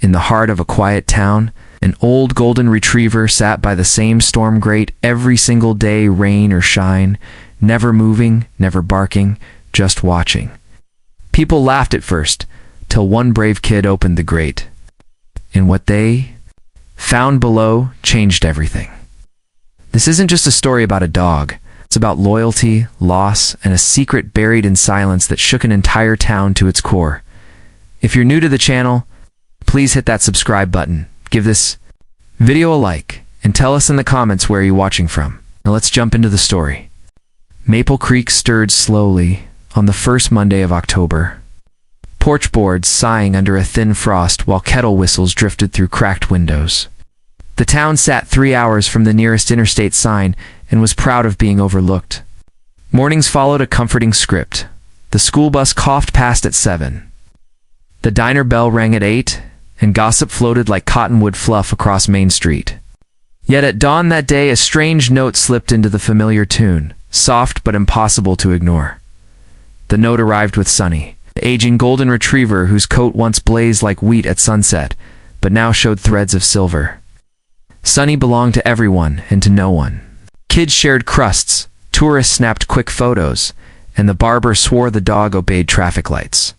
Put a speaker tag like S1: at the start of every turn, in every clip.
S1: in the heart of a quiet town, an old golden retriever sat by the same storm grate every single day, rain or shine, never moving, never barking, just watching. People laughed at first, till one brave kid opened the grate. And what they found below changed everything. This isn't just a story about a dog. It's about loyalty, loss, and a secret buried in silence that shook an entire town to its core. If you're new to the channel, please hit that subscribe button, give this video a like, and tell us in the comments where you're watching from. Now let's jump into the story. Maple Creek stirred slowly on the first Monday of October. Porch boards sighing under a thin frost while kettle whistles drifted through cracked windows. The town sat 3 hours from the nearest interstate sign and was proud of being overlooked. Mornings followed a comforting script. The school bus coughed past at 7. The diner bell rang at 8, and gossip floated like cottonwood fluff across Main Street. Yet at dawn that day, a strange note slipped into the familiar tune, soft but impossible to ignore. The note arrived with Sunny, the aging golden retriever whose coat once blazed like wheat at sunset, but now showed threads of silver. Sunny belonged to everyone and to no one. Kids shared crusts, tourists snapped quick photos, and the barber swore the dog obeyed traffic lights.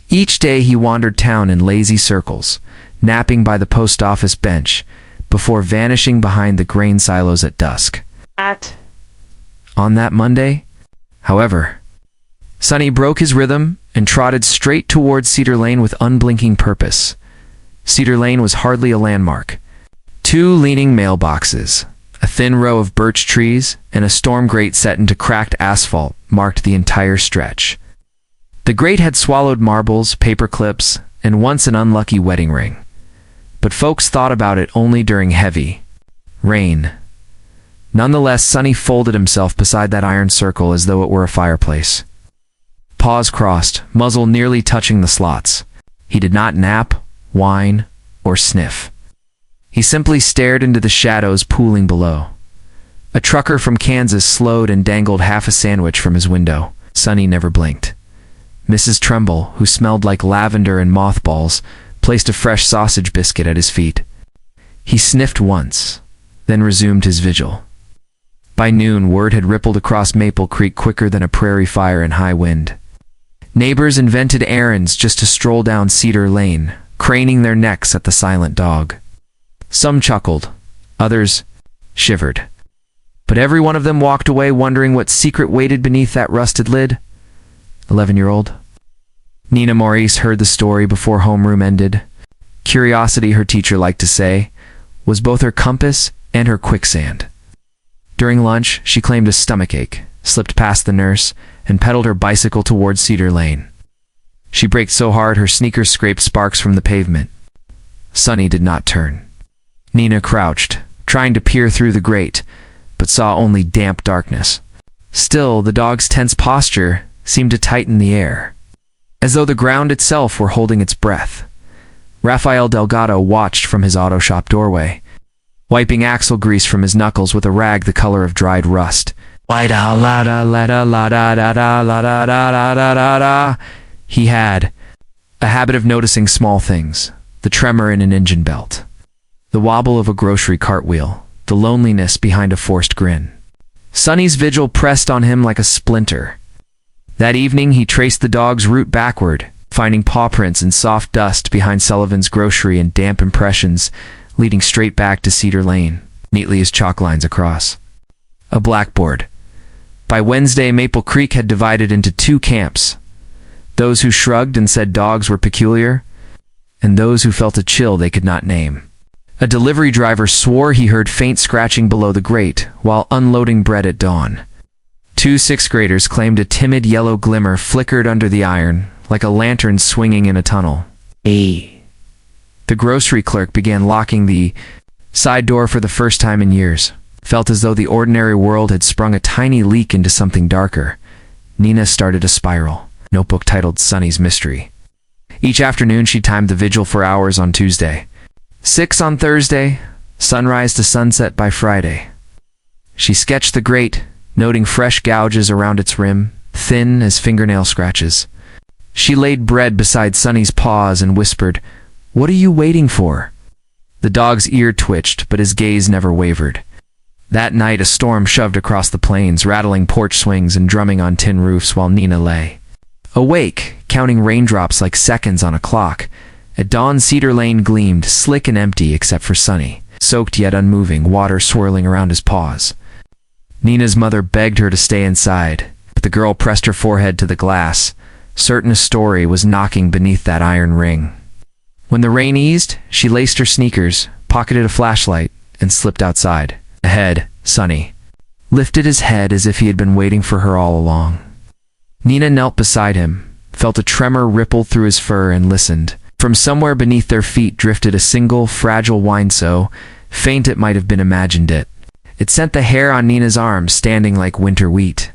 S1: Each day he wandered town in lazy circles, napping by the post office bench, before vanishing behind the grain silos at dusk. On that Monday, however, Sunny broke his rhythm and trotted straight towards Cedar Lane with unblinking purpose. Cedar Lane was hardly a landmark. 2 leaning mailboxes, a thin row of birch trees, and a storm grate set into cracked asphalt marked the entire stretch. The grate had swallowed marbles, paper clips, and once an unlucky wedding ring. But folks thought about it only during heavy rain. Nonetheless, Sunny folded himself beside that iron circle as though it were a fireplace. Paws crossed, muzzle nearly touching the slots. He did not nap, whine, or sniff. He simply stared into the shadows pooling below. A trucker from Kansas slowed and dangled half a sandwich from his window. Sunny never blinked. Mrs. Trumbull, who smelled like lavender and mothballs, placed a fresh sausage biscuit at his feet. He sniffed once, then resumed his vigil. By noon, word had rippled across Maple Creek quicker than a prairie fire in high wind. Neighbors invented errands just to stroll down Cedar Lane, craning their necks at the silent dog. Some chuckled, others shivered. But every one of them walked away wondering what secret waited beneath that rusted lid. 11-year-old Nina Maurice heard the story before homeroom ended. Curiosity, her teacher liked to say, was both her compass and her quicksand. During lunch, she claimed a stomachache, slipped past the nurse, and pedaled her bicycle towards Cedar Lane. She braked so hard her sneakers scraped sparks from the pavement. Sunny did not turn. Nina crouched, trying to peer through the grate, but saw only damp darkness. Still, the dog's tense posture seemed to tighten the air, as though the ground itself were holding its breath. Rafael Delgado watched from his auto shop doorway, wiping axle grease from his knuckles with a rag the color of dried rust. He had a habit of noticing small things, the tremor in an engine belt, the wobble of a grocery cartwheel, the loneliness behind a forced grin. Sunny's vigil pressed on him like a splinter. That evening, he traced the dog's route backward, finding paw prints in soft dust behind Sullivan's grocery and damp impressions leading straight back to Cedar Lane, neatly as chalk lines across a blackboard. By Wednesday, Maple Creek had divided into 2 camps: those who shrugged and said dogs were peculiar, and those who felt a chill they could not name. A delivery driver swore he heard faint scratching below the grate while unloading bread at dawn. 2 6th graders claimed a timid yellow glimmer flickered under the iron, like a lantern swinging in a tunnel. The grocery clerk began locking the side door for the first time in years. Felt as though the ordinary world had sprung a tiny leak into something darker. Nina started a spiral, notebook titled Sunny's Mystery. Each afternoon she timed the vigil for hours on Tuesday, 6 on Thursday, sunrise to sunset by Friday. She sketched the grate, noting fresh gouges around its rim, thin as fingernail scratches. She laid bread beside Sunny's paws and whispered, "What are you waiting for?" The dog's ear twitched, but his gaze never wavered. That night a storm shoved across the plains, rattling porch swings and drumming on tin roofs while Nina lay awake, counting raindrops like seconds on a clock. At dawn, Cedar Lane gleamed, slick and empty except for Sonny, soaked yet unmoving, water swirling around his paws. Nina's mother begged her to stay inside, but the girl pressed her forehead to the glass, certain a story was knocking beneath that iron ring. When the rain eased, she laced her sneakers, pocketed a flashlight, and slipped outside. Ahead, Sonny lifted his head as if he had been waiting for her all along. Nina knelt beside him, felt a tremor ripple through his fur, and listened. From somewhere beneath their feet drifted a single, fragile whine so faint it might have been imagined it. It sent the hair on Nina's arms standing like winter wheat.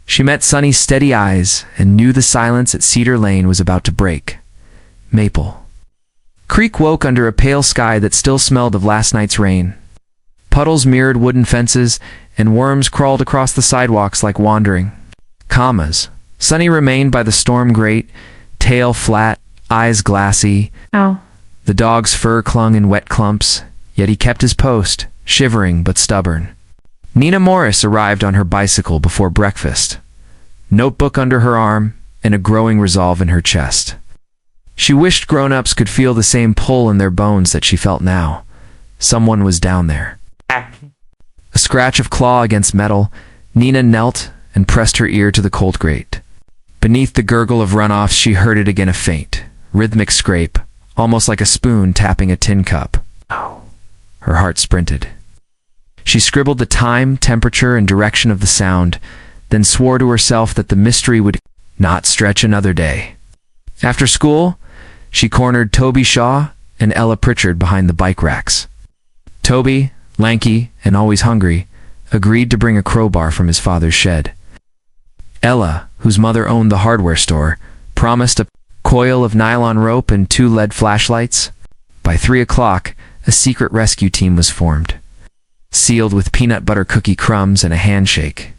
S1: She met Sonny's steady eyes and knew the silence at Cedar Lane was about to break. Maple Creek woke under a pale sky that still smelled of last night's rain. Puddles mirrored wooden fences, and worms crawled across the sidewalks like wandering commas. Sonny remained by the storm grate, tail flat, eyes glassy.
S2: Ow.
S1: The dog's fur clung in wet clumps, yet he kept his post, shivering but stubborn. Nina Morris arrived on her bicycle before breakfast, notebook under her arm and a growing resolve in her chest. She wished grown-ups could feel the same pull in their bones that she felt now. Someone was down there. A scratch of claw against metal, Nina knelt and pressed her ear to the cold grate. Beneath the gurgle of runoffs she heard it again, a faint, rhythmic scrape, almost like a spoon tapping a tin cup. Her heart sprinted. She scribbled the time, temperature, and direction of the sound, then swore to herself that the mystery would not stretch another day. After school, she cornered Toby Shaw and Ella Pritchard behind the bike racks. Toby, lanky and always hungry, agreed to bring a crowbar from his father's shed. Ella, whose mother owned the hardware store, promised a coil of nylon rope and 2 LED flashlights. By 3 o'clock, a secret rescue team was formed, sealed with peanut butter cookie crumbs and a handshake.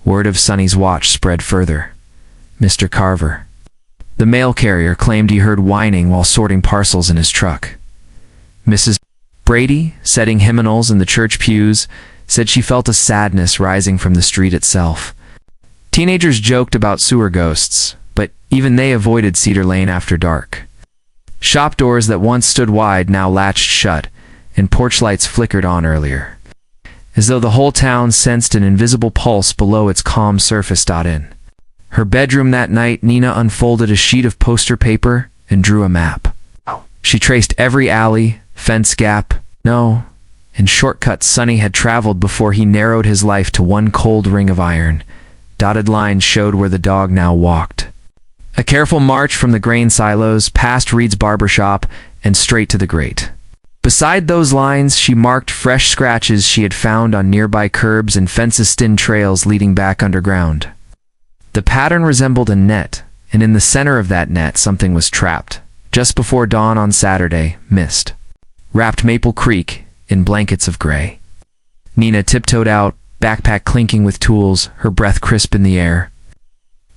S1: Word of Sonny's watch spread further. Mr. Carver, the mail carrier, claimed he heard whining while sorting parcels in his truck. Mrs. Brady, setting hymnals in the church pews, said she felt a sadness rising from the street itself. Teenagers joked about sewer ghosts, but even they avoided Cedar Lane after dark. Shop doors that once stood wide now latched shut, and porch lights flickered on earlier, as though the whole town sensed an invisible pulse below its calm surface. In her bedroom that night, Nina unfolded a sheet of poster paper and drew a map. She traced every alley, fence gap, and shortcut Sonny had traveled before he narrowed his life to one cold ring of iron. Dotted lines showed where the dog now walked. A careful march from the grain silos, past Reed's barbershop, and straight to the grate. Beside those lines, she marked fresh scratches she had found on nearby curbs and fences-thin trails leading back underground. The pattern resembled a net, and in the center of that net something was trapped. Just before dawn on Saturday, mist wrapped Maple Creek in blankets of gray. Nina tiptoed out, backpack clinking with tools, her breath crisp in the air.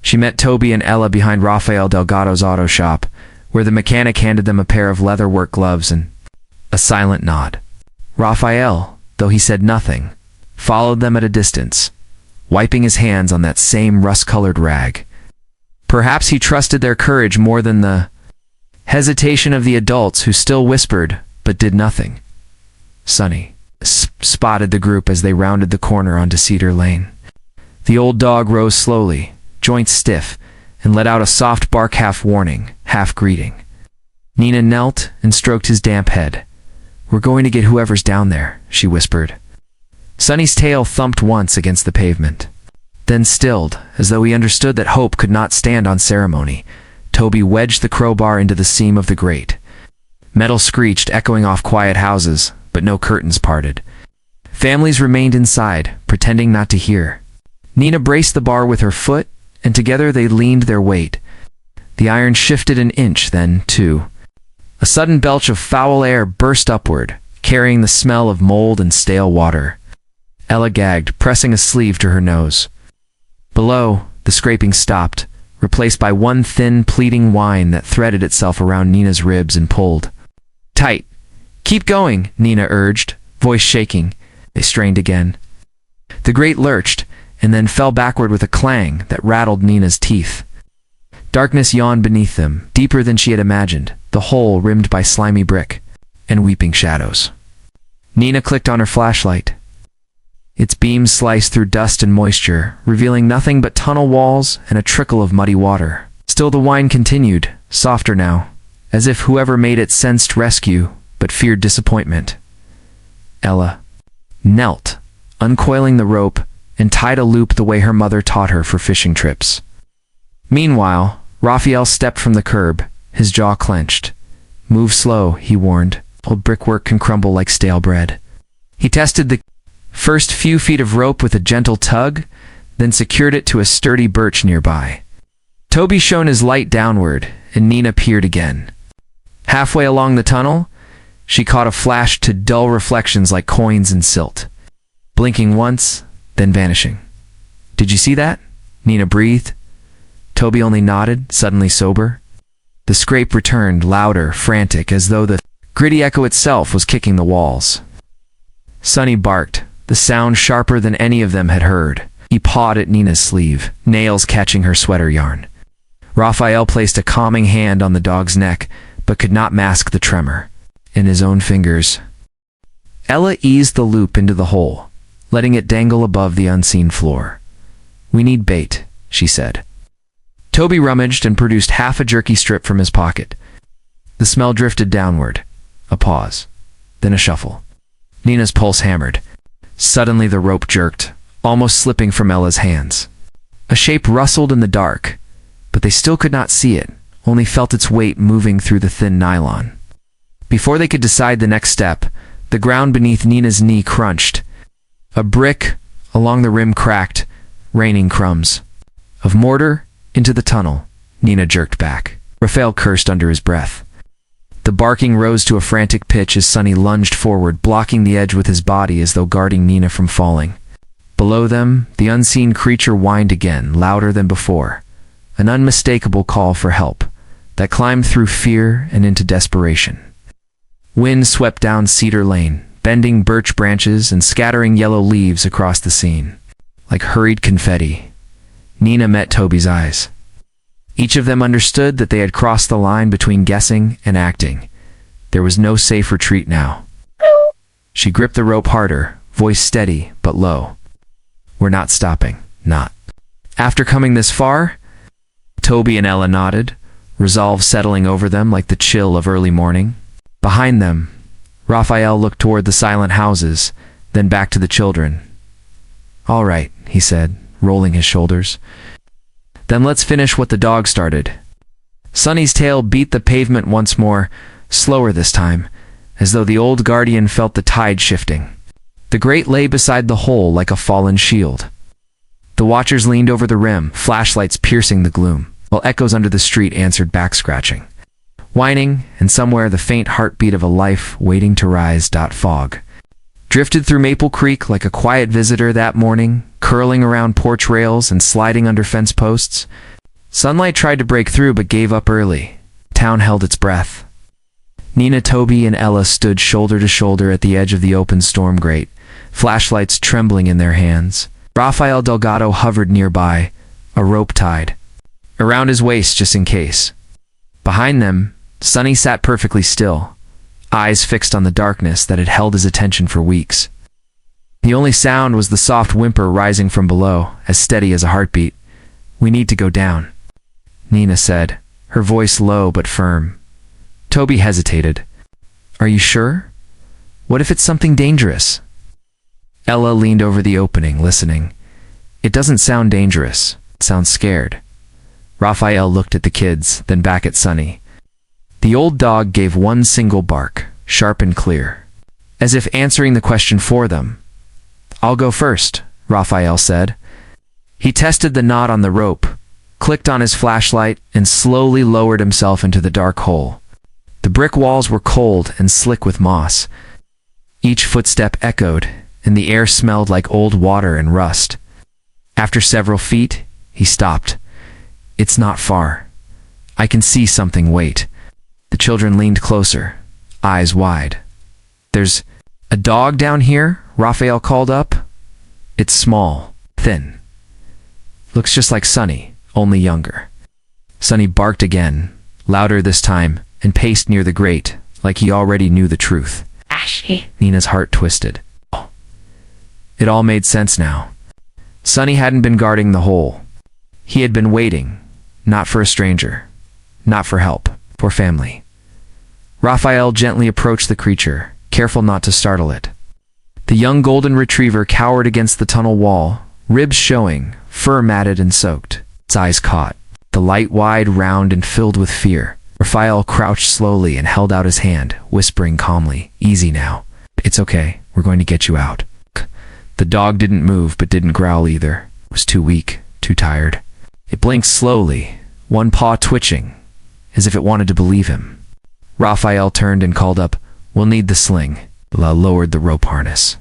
S1: She met Toby and Ella behind Rafael Delgado's auto shop, where the mechanic handed them a pair of leatherwork gloves and a silent nod. Rafael, though he said nothing, followed them at a distance, wiping his hands on that same rust-colored rag. Perhaps he trusted their courage more than the hesitation of the adults who still whispered but did nothing. Sonny spotted the group as they rounded the corner onto Cedar Lane. The old dog rose slowly, joints stiff, and let out a soft bark, half warning, half greeting. Nina knelt and stroked his damp head. "We're going to get whoever's down there," she whispered. Sonny's tail thumped once against the pavement, then stilled, as though he understood that hope could not stand on ceremony. Toby wedged the crowbar into the seam of the grate. Metal screeched, echoing off quiet houses, but no curtains parted. Families remained inside, pretending not to hear. Nina braced the bar with her foot, and together they leaned their weight. The iron shifted an inch, then 2. A sudden belch of foul air burst upward, carrying the smell of mold and stale water. Ella gagged, pressing a sleeve to her nose. Below, the scraping stopped, replaced by one thin, pleating whine that threaded itself around Nina's ribs and pulled. "Tight. Keep going," Nina urged, voice shaking. They strained again. The grate lurched, and then fell backward with a clang that rattled Nina's teeth. Darkness yawned beneath them, deeper than she had imagined, the hole rimmed by slimy brick and weeping shadows. Nina clicked on her flashlight. Its beams sliced through dust and moisture, revealing nothing but tunnel walls and a trickle of muddy water. Still the whine continued, softer now, as if whoever made it sensed rescue, but feared disappointment. Ella knelt, uncoiling the rope, and tied a loop the way her mother taught her for fishing trips. Meanwhile, Raphael stepped from the curb, his jaw clenched. "Move slow," he warned. "Old brickwork can crumble like stale bread." He tested the first few feet of rope with a gentle tug, then secured it to a sturdy birch nearby. Toby shone his light downward, and Nina peered again. Halfway along the tunnel, she caught a flash to dull reflections like coins and silt, blinking once, then vanishing. "Did you see that?" Nina breathed. Toby only nodded, suddenly sober. The scrape returned, louder, frantic, as though the gritty echo itself was kicking the walls. Sonny barked, the sound sharper than any of them had heard. He pawed at Nina's sleeve, nails catching her sweater yarn. Raphael placed a calming hand on the dog's neck, but could not mask the tremor in his own fingers. Ella eased the loop into the hole, letting it dangle above the unseen floor. "We need bait," she said. Toby rummaged and produced half a jerky strip from his pocket. The smell drifted downward. A pause. Then a shuffle. Nina's pulse hammered. Suddenly the rope jerked, almost slipping from Ella's hands. A shape rustled in the dark, but they still could not see it, only felt its weight moving through the thin nylon. Before they could decide the next step, the ground beneath Nina's knee crunched. A brick along the rim cracked, raining crumbs. Of mortar into the tunnel, Nina jerked back. Raphael cursed under his breath. The barking rose to a frantic pitch as Sonny lunged forward, blocking the edge with his body as though guarding Nina from falling. Below them, the unseen creature whined again, louder than before. An unmistakable call for help that climbed through fear and into desperation. Wind swept down Cedar Lane, bending birch branches and scattering yellow leaves across the scene. Like hurried confetti, Nina met Toby's eyes. Each of them understood that they had crossed the line between guessing and acting. There was no safe retreat now. She gripped the rope harder, voice steady but low. "We're not stopping, not." After coming this far, Toby and Ella nodded, resolve settling over them like the chill of early morning. Behind them, Raphael looked toward the silent houses, then back to the children. "All right," he said, rolling his shoulders. "Then let's finish what the dog started." Sonny's tail beat the pavement once more, slower this time, as though the old guardian felt the tide shifting. The grate lay beside the hole like a fallen shield. The watchers leaned over the rim, flashlights piercing the gloom, while echoes under the street answered back scratching. Whining, and somewhere the faint heartbeat of a life waiting to rise. Fog drifted through Maple Creek like a quiet visitor that morning, curling around porch rails and sliding under fence posts. Sunlight tried to break through but gave up early. Town held its breath. Nina, Toby, and Ella stood shoulder to shoulder at the edge of the open storm grate, flashlights trembling in their hands. Rafael Delgado hovered nearby, a rope tied around his waist just in case. Behind them, Sonny sat perfectly still, eyes fixed on the darkness that had held his attention for weeks. The only sound was the soft whimper rising from below, as steady as a heartbeat. "We need to go down," Nina said, her voice low but firm. Toby hesitated. "Are you sure? What if it's something dangerous?" Ella leaned over the opening, listening. "It doesn't sound dangerous. It sounds scared." Raphael looked at the kids, then back at Sonny. The old dog gave one single bark, sharp and clear, as if answering the question for them. "I'll go first," Raphael said. He tested the knot on the rope, clicked on his flashlight, and slowly lowered himself into the dark hole. The brick walls were cold and slick with moss. Each footstep echoed, and the air smelled like old water and rust. After several feet, he stopped. It's not far. I can see something, wait. The children leaned closer, eyes wide. There's a dog down here, Raphael called up. It's small, thin. Looks just like Sonny, only younger. Sonny barked again, louder this time, and paced near the grate, like he already knew the truth.
S2: Ashy.
S1: Nina's heart twisted. It all made sense now. Sonny hadn't been guarding the hole. He had been waiting, not for a stranger, not for help, for family. Raphael gently approached the creature, careful not to startle it. The young golden retriever cowered against the tunnel wall, ribs showing, fur matted and soaked. Its eyes caught, the light wide, round, and filled with fear. Raphael crouched slowly and held out his hand, whispering calmly, "Easy now. It's okay. We're going to get you out." The dog didn't move, but didn't growl either. It was too weak, too tired. It blinked slowly, one paw twitching, as if it wanted to believe him. Raphael turned and called up, "We'll need the sling." Lowered the rope harness.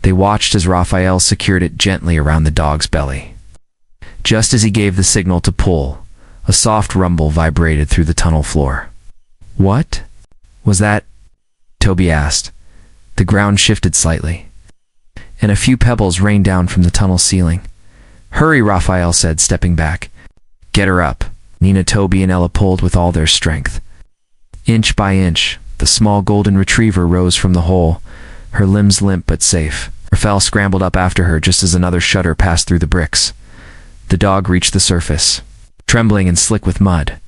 S1: They watched as Raphael secured it gently around the dog's belly. Just as he gave the signal to pull, a soft rumble vibrated through the tunnel floor. "What was that?" Toby asked. The ground shifted slightly, and a few pebbles rained down from the tunnel ceiling. "Hurry," Raphael said, stepping back. "Get her up." Nina, Toby, and Ella pulled with all their strength. Inch by inch, the small golden retriever rose from the hole, her limbs limp but safe. Raphael scrambled up after her just as another shudder passed through the bricks. The dog reached the surface, trembling and slick with mud.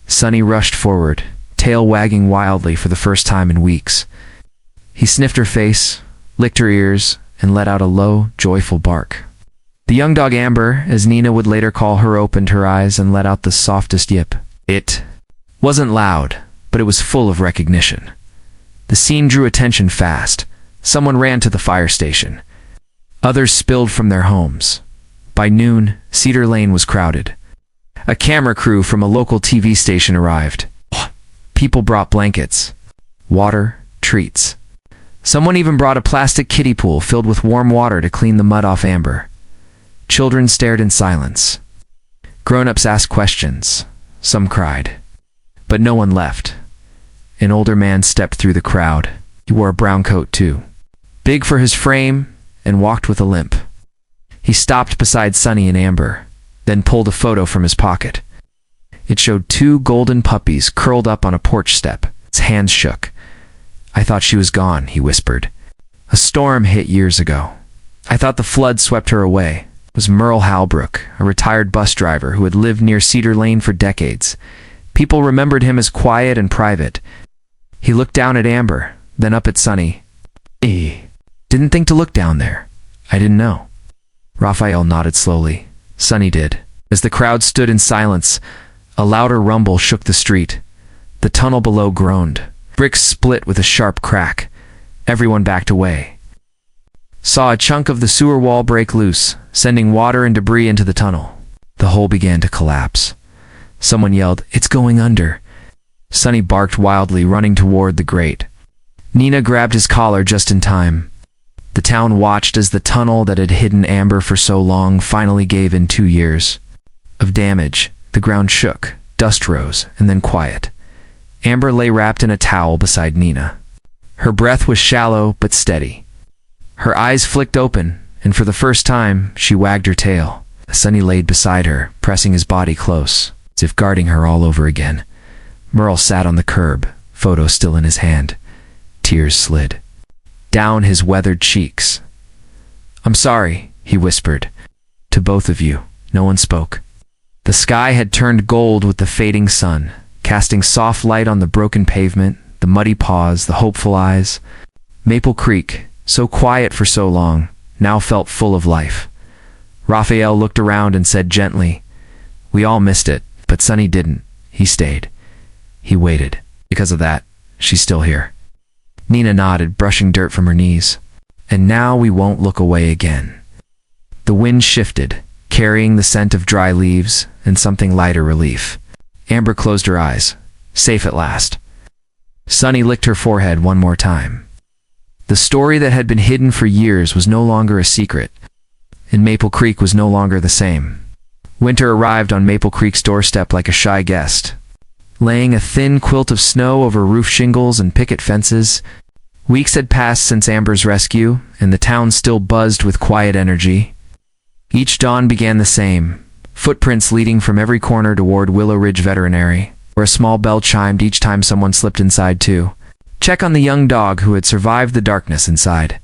S1: Sonny rushed forward, tail wagging wildly for the first time in weeks. He sniffed her face, licked her ears, and let out a low, joyful bark. The young dog Amber, as Nina would later call her, opened her eyes and let out the softest yip. It wasn't loud, but it was full of recognition. The scene drew attention fast. Someone ran to the fire station. Others spilled from their homes. By noon, Cedar Lane was crowded. A camera crew from a local TV station arrived. People brought blankets, water, treats. Someone even brought a plastic kiddie pool filled with warm water to clean the mud off Amber. Children stared in silence. Grown-ups asked questions. Some cried. But no one left. An older man stepped through the crowd. He wore a brown coat too, big for his frame, and walked with a limp. He stopped beside Sonny and Amber, then pulled a photo from his pocket. It showed two golden puppies curled up on a porch step. His hands shook. "I thought she was gone," he whispered. "A storm hit years ago. I thought the flood swept her away." It was Merle Halbrook, a retired bus driver who had lived near Cedar Lane for decades. People remembered him as quiet and private. He looked down at Amber, then up at Sonny. Didn't think to look down there. I didn't know." Raphael nodded slowly. Sonny did. As the crowd stood in silence, a louder rumble shook the street. The tunnel below groaned. Bricks split with a sharp crack. Everyone backed away. Saw a chunk of the sewer wall break loose, sending water and debris into the tunnel. The hole began to collapse. Someone yelled, "It's going under." Sonny barked wildly, running toward the grate. Nina grabbed his collar just in time. The town watched as the tunnel that had hidden Amber for so long finally gave in 2 years of damage. The ground shook, dust rose, and then quiet. Amber lay wrapped in a towel beside Nina. Her breath was shallow but steady. Her eyes flicked open, and for the first time, she wagged her tail. Sonny laid beside her, pressing his body close, as if guarding her all over again. Merle sat on the curb, photo still in his hand. Tears slid down his weathered cheeks. "I'm sorry," he whispered. "To both of you." No one spoke. The sky had turned gold with the fading sun, casting soft light on the broken pavement, the muddy paws, the hopeful eyes. Maple Creek, so quiet for so long, now felt full of life. Raphael looked around and said gently, "We all missed it, but Sonny didn't. He stayed. He waited. Because of that, she's still here." Nina nodded, brushing dirt from her knees. "And now we won't look away again." The wind shifted, carrying the scent of dry leaves and something lighter relief. Amber closed her eyes, safe at last. Sonny licked her forehead one more time. The story that had been hidden for years was no longer a secret, and Maple Creek was no longer the same. Winter arrived on Maple Creek's doorstep like a shy guest, laying a thin quilt of snow over roof shingles and picket fences. Weeks had passed since Amber's rescue, and the town still buzzed with quiet energy. Each dawn began the same, footprints leading from every corner toward Willow Ridge Veterinary, where a small bell chimed each time someone slipped inside to check on the young dog who had survived the darkness inside.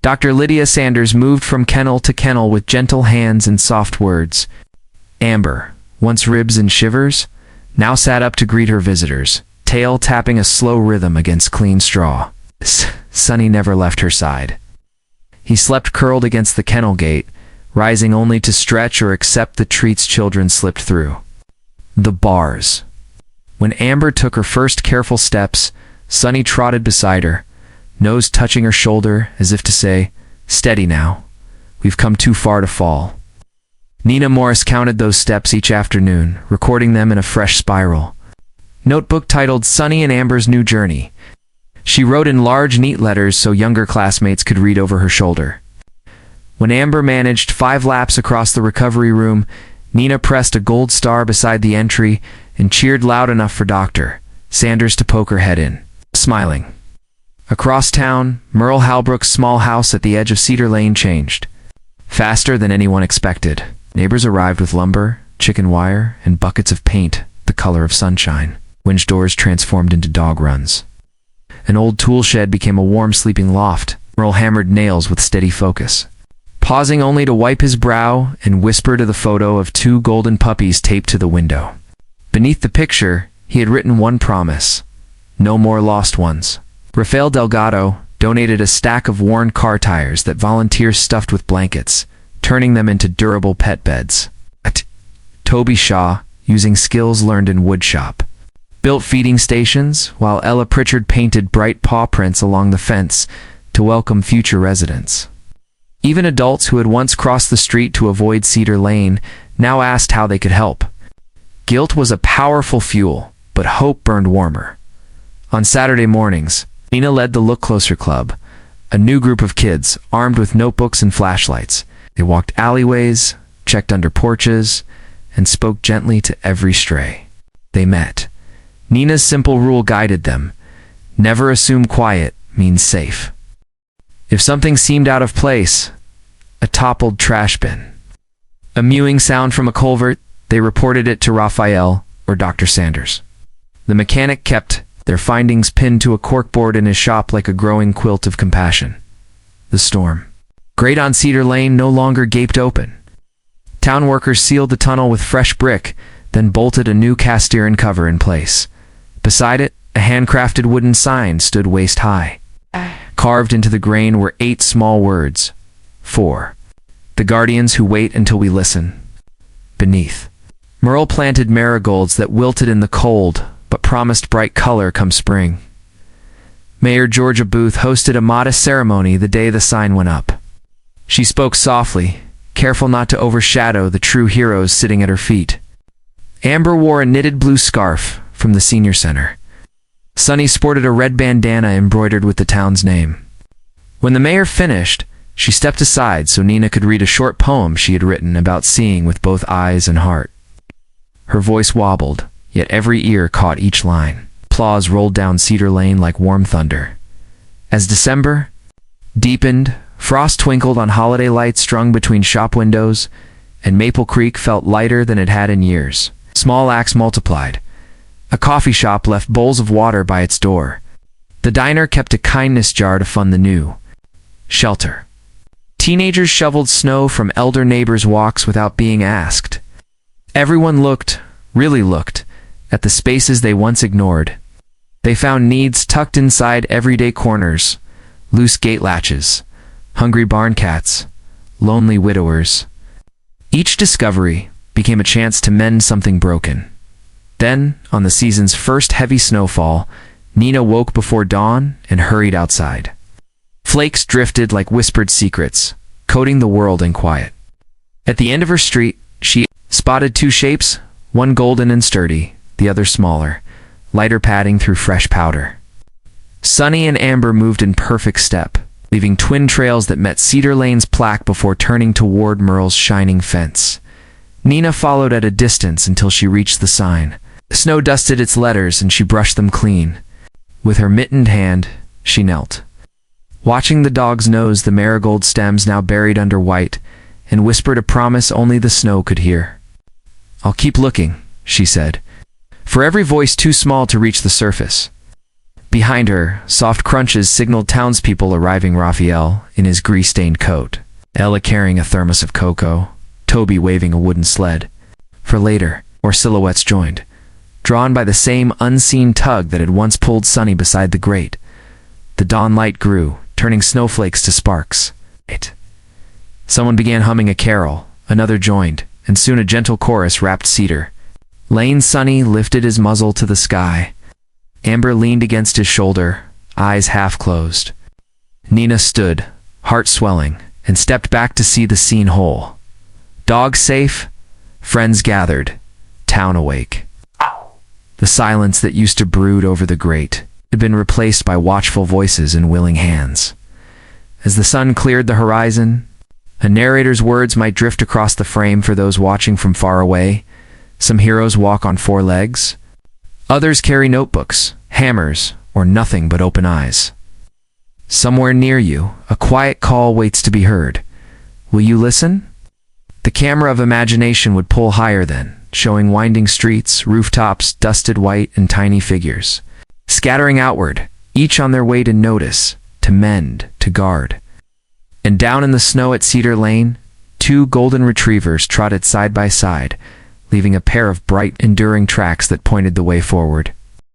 S1: Dr. Lydia Sanders moved from kennel to kennel with gentle hands and soft words. Amber, once ribs and shivers, now sat up to greet her visitors, tail tapping a slow rhythm against clean straw. Sonny never left her side. He slept curled against the kennel gate, rising only to stretch or accept the treats children slipped through. The bars. When Amber took her first careful steps, Sonny trotted beside her, nose touching her shoulder as if to say, "Steady now. We've come too far to fall." Nina Morris counted those steps each afternoon, recording them in a fresh spiral notebook titled Sonny and Amber's New Journey. She wrote in large, neat letters so younger classmates could read over her shoulder. When Amber managed 5 laps across the recovery room, Nina pressed a gold star beside the entry and cheered loud enough for Dr. Sanders to poke her head in, smiling. Across town, Merle Halbrook's small house at the edge of Cedar Lane changed. Faster than anyone expected. Neighbors arrived with lumber, chicken wire, and buckets of paint, the color of sunshine. Winch doors transformed into dog runs. An old tool shed became a warm sleeping loft. Merle hammered nails with steady focus, pausing only to wipe his brow and whisper to the photo of 2 golden puppies taped to the window. Beneath the picture, he had written one promise: no more lost ones. Rafael Delgado donated a stack of worn car tires that volunteers stuffed with blankets, turning them into durable pet beds. Toby Shaw, using skills learned in woodshop, built feeding stations, while Ella Pritchard painted bright paw prints along the fence to welcome future residents. Even adults who had once crossed the street to avoid Cedar Lane now asked how they could help. Guilt was a powerful fuel, but hope burned warmer. On Saturday mornings, Nina led the Look Closer Club, a new group of kids armed with notebooks and flashlights. They walked alleyways, checked under porches, and spoke gently to every stray they met. Nina's simple rule guided them: never assume quiet means safe. If something seemed out of place, a toppled trash bin, a mewing sound from a culvert, they reported it to Raphael or Dr. Sanders. The mechanic kept their findings pinned to a corkboard in his shop like a growing quilt of compassion. The storm. Grate on Cedar Lane no longer gaped open. Town workers sealed the tunnel with fresh brick, then bolted a new cast iron cover in place. Beside it, a handcrafted wooden sign stood waist high. Carved into the grain were 8 small words. 4. The guardians who wait until we listen. Beneath, Merle planted marigolds that wilted in the cold, but promised bright color come spring. Mayor Georgia Booth hosted a modest ceremony the day the sign went up. She spoke softly, careful not to overshadow the true heroes sitting at her feet. Amber wore a knitted blue scarf from the senior center. Sonny sported a red bandana embroidered with the town's name. When the mayor finished, she stepped aside so Nina could read a short poem she had written about seeing with both eyes and heart. Her voice wobbled, yet every ear caught each line. Applause rolled down Cedar Lane like warm thunder. As December deepened, frost twinkled on holiday lights strung between shop windows, and Maple Creek felt lighter than it had in years. Small acts multiplied. A coffee shop left bowls of water by its door. The diner kept a kindness jar to fund the new shelter. Teenagers shoveled snow from elder neighbors' walks without being asked. Everyone looked, really looked, at the spaces they once ignored. They found needs tucked inside everyday corners: loose gate latches, hungry barn cats, lonely widowers. Each discovery became a chance to mend something broken. Then, on the season's first heavy snowfall, Nina woke before dawn and hurried outside. Flakes drifted like whispered secrets, coating the world in quiet. At the end of her street, she spotted 2 shapes, one golden and sturdy, the other smaller, lighter padding through fresh powder. Sonny and Amber moved in perfect step, leaving twin trails that met Cedar Lane's plaque before turning toward Merle's shining fence. Nina followed at a distance until she reached the sign. The snow dusted its letters and she brushed them clean. With her mittened hand, she knelt, watching the dog's nose, the marigold stems now buried under white, and whispered a promise only the snow could hear. "I'll keep looking," she said, for every voice too small to reach the surface. Behind her, soft crunches signaled townspeople arriving. Raphael, in his grease-stained coat, Ella carrying a thermos of cocoa, Toby waving a wooden sled. For later, more silhouettes joined, drawn by the same unseen tug that had once pulled Sunny beside the grate. The dawn light grew, turning snowflakes to sparks. Someone began humming a carol, another joined, and soon a gentle chorus rapped cedar. Lane Sunny lifted his muzzle to the sky. Amber leaned against his shoulder, eyes half closed. Nina stood, heart swelling, and stepped back to see the scene whole. Dog safe, friends gathered, town awake. The silence that used to brood over the grate had been replaced by watchful voices and willing hands. As the sun cleared the horizon, a narrator's words might drift across the frame for those watching from far away. Some heroes walk on four legs. Others carry notebooks, hammers, or nothing but open eyes. Somewhere near you, a quiet call waits to be heard. Will you listen? The camera of imagination would pull higher then, showing winding streets, rooftops, dusted white, and tiny figures, scattering outward, each on their way to notice, to mend, to guard. And down in the snow at Cedar Lane, two golden retrievers trotted side by side, leaving a pair of bright, enduring tracks that pointed the way forward.